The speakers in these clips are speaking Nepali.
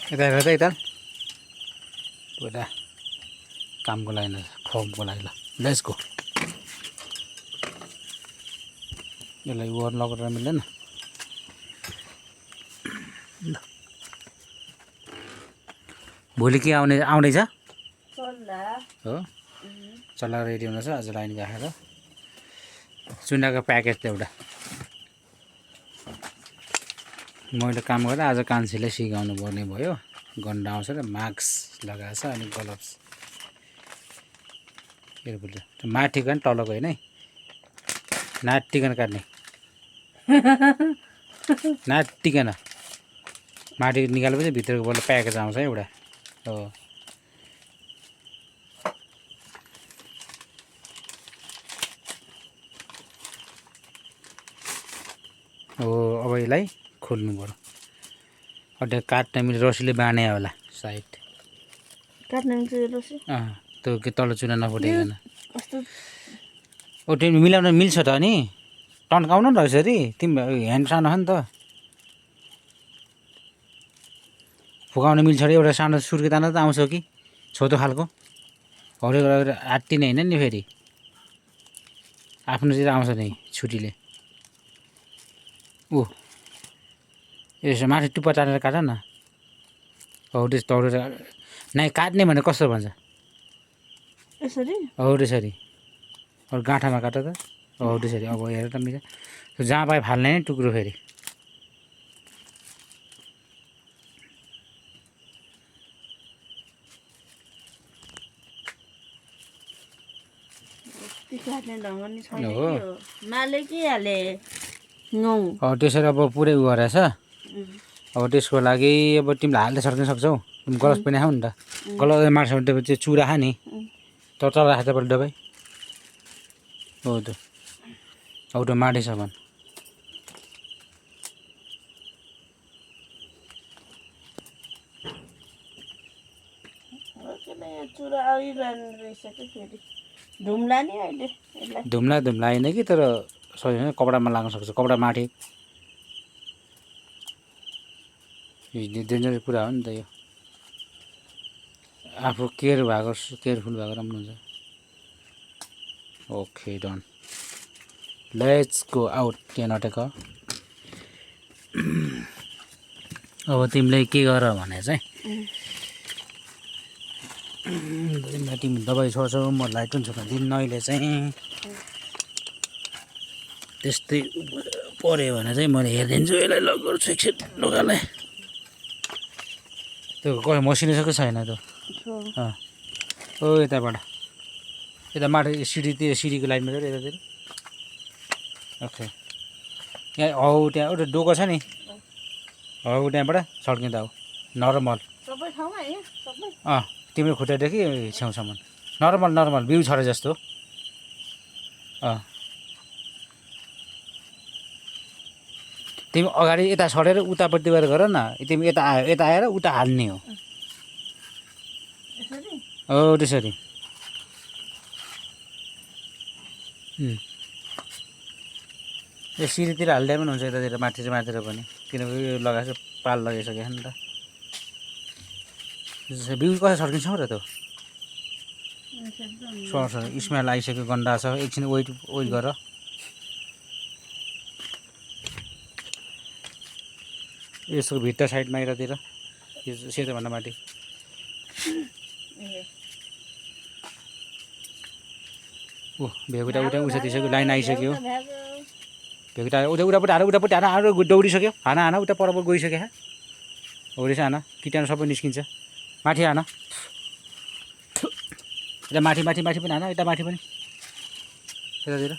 यता हेर त यता पुरा कामको लागि फर्मको लागि ल लेट्स गो यसलाई वर लगाएर मिल्दैन भोलि के आउँदैछ हो चल्ला रेडी हुँदैछ आज लाइन राखेर चुनाको प्याकेज त एउटा मैले काम गर्दा आज कान्छीले सिकाउनु पर्ने भयो गन्डा आउँछ र मास्क लगाएछ अनि ग्लोभ्स एयरबुल माथिको नि तलको होइन है नाटिकन काट्ने नाटिकन माथि निकालेपछि भित्रको बल्ल प्याकेज आउँछ एउटा हो अब यसलाई खोल्नु पर्यो अझै काट्न मिल्ने रसीले बाँधे होला साइड काट्न मिल्छ रसी त्यो के तल चुना नफुटेन तिमी मिलाउन मिल्छ त अनि टन्काउनु नि रहेछ अरे तिमी ह्यान्ड सानो छ नि त फुकाउन मिल्छ अरे एउटा सानो सुर्के दाना त आउँछ कि छोटो खालको हरेक आत्तिने होइन नि फेरि आफ्नोतिर आउँछ नि छुटीले यसो माथि टुप्पा टालेर काट न हौ त्यस्तो तौरेर नाइ काट्ने भने कस्तो भन्छ यसरी हौ त्यसरी अरू गाँठामा काट त हौ त्यसरी अब हेर त मिल्छ जहाँ पाए फाल्ने नि टुक्रो फेरि त्यसरी अब पुरै उ गरेछ अब त्यसको लागि अब तिमीलाई हाल्दै सर्किन सक्छौ तिमी गलत पनि खाऊ नि त गलत मार्छ भने चाहिँ चुरा खा नि तर तल राख्दा पर्यो दबाई हो त हौ त माथि सामान धुम्ला होइन कि तर सजिलो कपडामा लाग्न सक्छ कपडा माथि डेन्जरस कुरा हो नि त यो आफू केयरफुल भएको राम्रो हुन्छ okay done let's go out त्यहाँ नटेक अब तिमीले के गर भने चाहिँ तिमी दबाई छोड्छौ म लाइट पनि छोड्नु दिन्न अहिले चाहिँ त्यस्तै पऱ्यो भने चाहिँ मैले हेरिदिन्छु यसलाई लक गर्छु एकछिन ढोकालाई त्यो मसिनिसकेको छैन त्यो ओ यताबाट यता माथि सिडीको लाइनमा चाहिँ यतातिर ओके यहाँ हौ त्यहाँ एउटा डोको छ नि हौ त्यहाँबाट छड्किँदा हो नर्मल तिम्रो खुट्टादेखि छेउसम्म नर्मल बिउ छरे जस्तो तिमी अगाडि यता छरेर उतापट्टि गएर गर न तिमी यता आएर उता हाल्ने हो त्यसरी यो सिडीतिर हाल्दा पनि हुन्छ यतातिर माथितिर पनि किनकि यो लगाएको पाल लगाइसक्यो नि त बिउ कसरी छर्किन्छ र त्यो सर स्मेल आइसक्यो गन्डा छ एकछिन वेट गर यसको भित्र साइडमा यतातिर सेतोभन्दा माथि भेगुटा उठा दिइसक्यो लाइन आइसक्यो भेगुटा उतापट्टि हाना दौडिसक्यो हाना उता पर गइसक्यो हो रहेछ हाना किटाणु सबै निस्किन्छ माथि हाना यता माथि पनि हाना यता माथि पनि यतातिर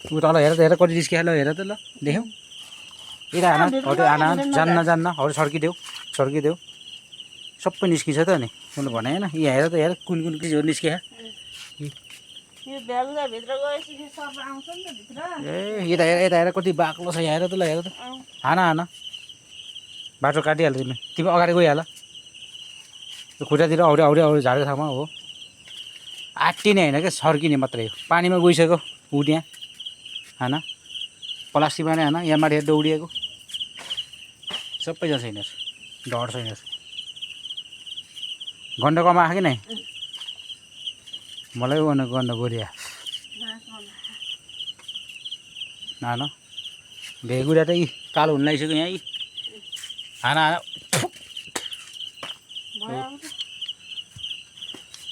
ऊ तल हेर कति निस्कियो ल हेर त ल देख्यौ यता हाना जान्न सर्किदेऊ सबै निस्किन्छ त नि मैले भने होइन यहाँ हेर त हेर कुन चिजहरू निस्किया यता हेर कति बाक्लो छ यहाँ हेर त ल हेर त हाना बाटो काटिहाल्छ तिमी अगाडि गइहाल खुट्टातिर औडी झारेको ठाउँमा हो आट्टिने होइन क्या सर्किने मात्रै हो पानीमा गइसक्यो उड्या हाना प्लास्टिकमा नै हाना यहाँ माथि दौडिएको सबैजना छ यिनीहरू डर छ यिनीहरू गन्ड कमा आएको कि नै मलाई गन्ड गोरिया न भेगुरा त यी कालो हुन लागिसक्यो यहाँ यी हाना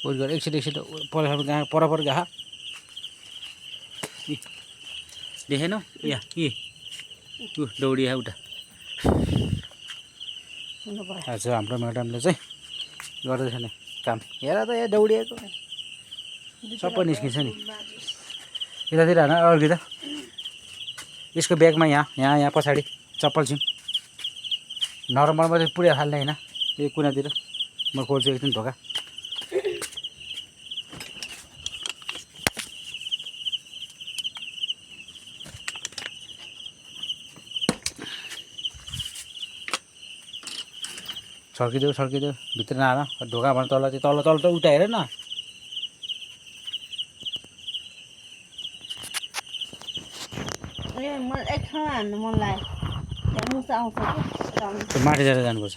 उयो गरेर एकछिन पर गएको देखेन या के दौडी उता आज हाम्रो म्याडमले चाहिँ गर्दैछ नि काम हेर त यहाँ दौडिएको सबै निस्किन्छ नि यतातिर हान अघि त यसको ब्यागमा यहाँ पछाडि चप्पल छिन् नर्मलमा चाहिँ पुरै हाल्ने होइन यो कुनातिर म खोल्छु एकछिन ढोका छर्किदेऊ भित्र नआएर ढोका भने तल त उता हेर न माथि जाएर जानुपर्छ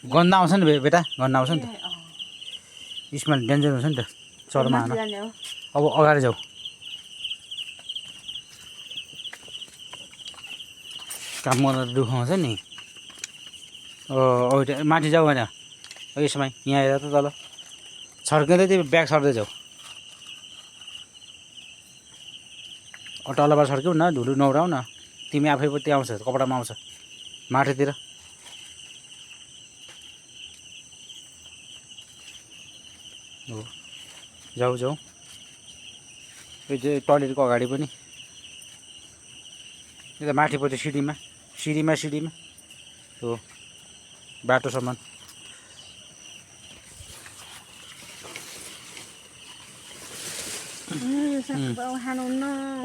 गन्ध आउँछ नि बेटा गन्ध आउँछ नि त स्मेल डेन्जर हुन्छ नि त चरमा हान अब अगाडि जाऊ काम गर्दा दुखाउँछ नि माथि जाऊ होइन यसमा यहाँ हेर त तल छर्किँदै तिमी ब्याग सर्दै जाऊ तलबाट छर्क्यौ न धुलो नौराउ न तिमी आफै पनि त्यहाँ आउँछ कपडामा आउँछ माथितिर हो जाऊ यो चाहिँ टोयलेटको अगाडि पनि यो त माथिपट्टि सिँढीमा हो बाटोसम्म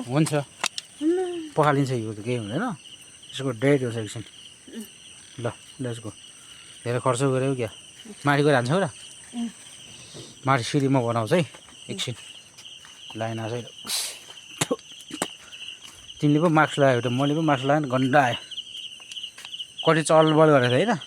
हुन्छ पखालिन्छ यो त केही हुँदैन यसको डेट हुन्छ एकछिन ल लेट्स गो धेरै खर्च गऱ्यौ क्या माथि गएर हान्छौ र माथि सिँढीमा बनाउँछ है एकछिन लाइन आछ तिमीले पो मास्क लगायो त मैले पो मास्क लगाएँ गन्दा आयो कति चलबल गरेको थियो होइन